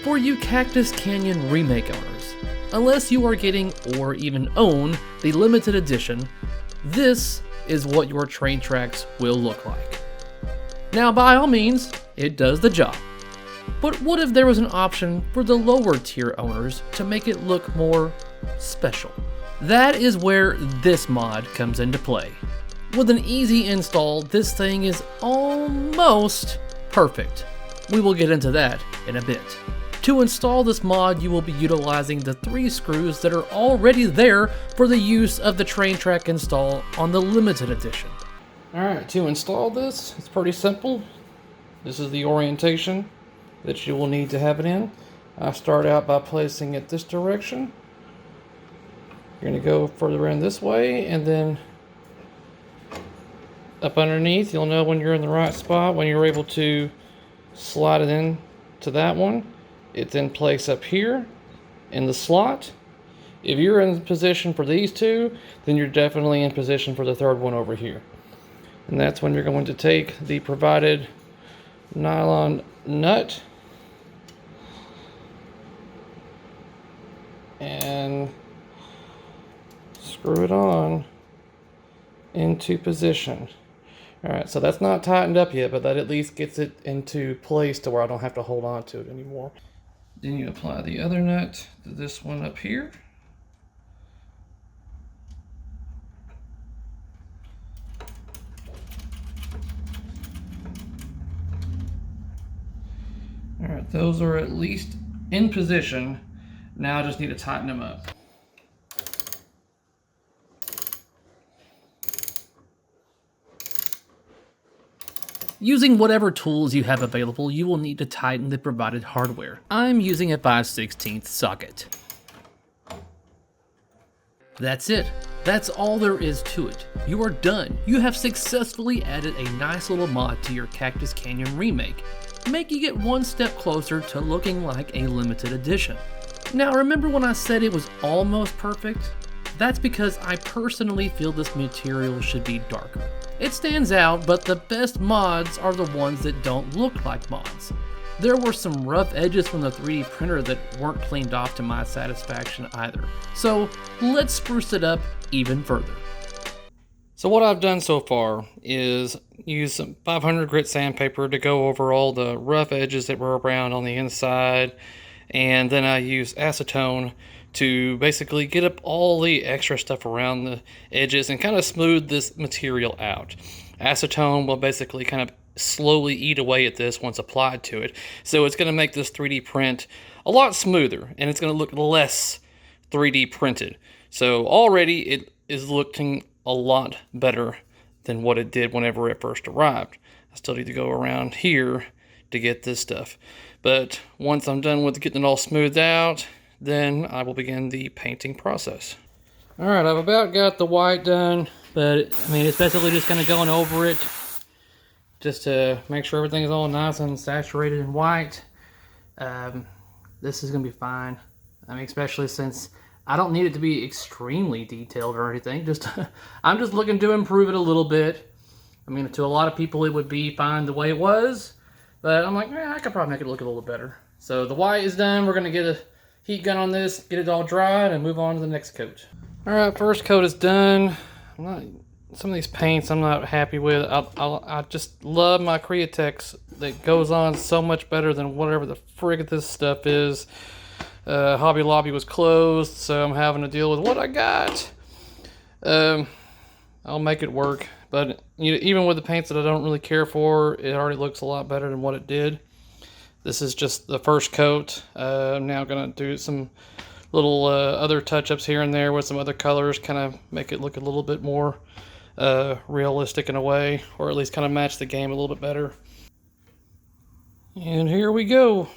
For you Cactus Canyon Remake owners, unless you are getting or even own the limited edition, this is what your train tracks will look like. Now, by all means, it does the job. But what if there was an option for the lower tier owners to make it look more special? That is where this mod comes into play. With an easy install, this thing is almost perfect. We will get into that in a bit. To install this mod, you will be utilizing the 3 screws that are already there for the use of the train track install on the limited edition. Alright, to install this, it's pretty simple. This is the orientation that you will need to have it in. I start out by placing it this direction. You're going to go further in this way, and then up underneath, you'll know when you're in the right spot, when you're able to slide it in to that one. It's in place up here in the slot. If you're in position for these two, then you're definitely in position for the third one over here. And that's when you're going to take the provided nylon nut and screw it on into position. Alright, so that's not tightened up yet, but that at least gets it into place to where I don't have to hold on to it anymore. Then you apply the other nut to this one up here. Alright, those are at least in position. Now I just need to tighten them up. Using whatever tools you have available, you will need to tighten the provided hardware. I'm using a 5/16 socket. That's it. That's all there is to it. You are done. You have successfully added a nice little mod to your Cactus Canyon Remake, making it one step closer to looking like a limited edition. Now, remember when I said it was almost perfect? That's because I personally feel this material should be darker. It stands out, but the best mods are the ones that don't look like mods. There were some rough edges from the 3D printer that weren't cleaned off to my satisfaction either. So let's spruce it up even further. So what I've done so far is use some 500 grit sandpaper to go over all the rough edges that were around on the inside, and then I use acetone to basically get up all the extra stuff around the edges and kind of smooth this material out. Acetone will basically kind of slowly eat away at this once applied to it, so it's going to make this 3D print a lot smoother, and it's going to look less 3D printed. So already it is looking a lot better than what it did whenever it first arrived. I still need to go around here to get this stuff, but once I'm done with getting it all smoothed out, then I will begin the painting process. Alright, I've about got the white done, but I mean, it's basically just kind of going over it just to make sure everything is all nice and saturated in white. This is going to be fine. I mean, especially since I don't need it to be extremely detailed or anything. I'm just looking to improve it a little bit. I mean, to a lot of people it would be fine the way it was, but I'm like, I could probably make it look a little better. So the white is done. We're going to get a heat gun on this, get it all dried, and move on to the next coat. Alright, first coat is done. Some of these paints I'm not happy with. I just love my Createx that goes on so much better than whatever the frig this stuff is. Hobby Lobby was closed, so I'm having to deal with what I got. I'll make it work, but even with the paints that I don't really care for, it already looks a lot better than what it did. This is just the first coat. I'm now going to do some little other touch-ups here and there with some other colors, kind of make it look a little bit more realistic in a way, or at least kind of match the game a little bit better. And here we go.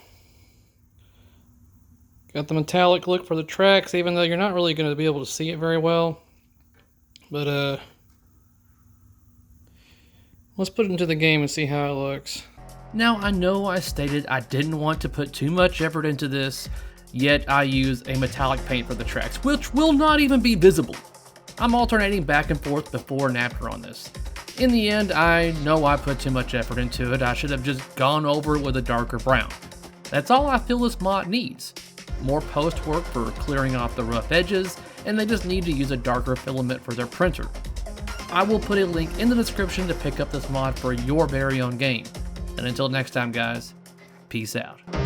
Got the metallic look for the tracks, even though you're not really going to be able to see it very well. But let's put it into the game and see how it looks. Now, I know I stated I didn't want to put too much effort into this, yet I use a metallic paint for the tracks, which will not even be visible. I'm alternating back and forth before and after on this. In the end, I know I put too much effort into it. I should have just gone over it with a darker brown. That's all I feel this mod needs. More post work for clearing off the rough edges, and they just need to use a darker filament for their printer. I will put a link in the description to pick up this mod for your very own game. And until next time guys, peace out.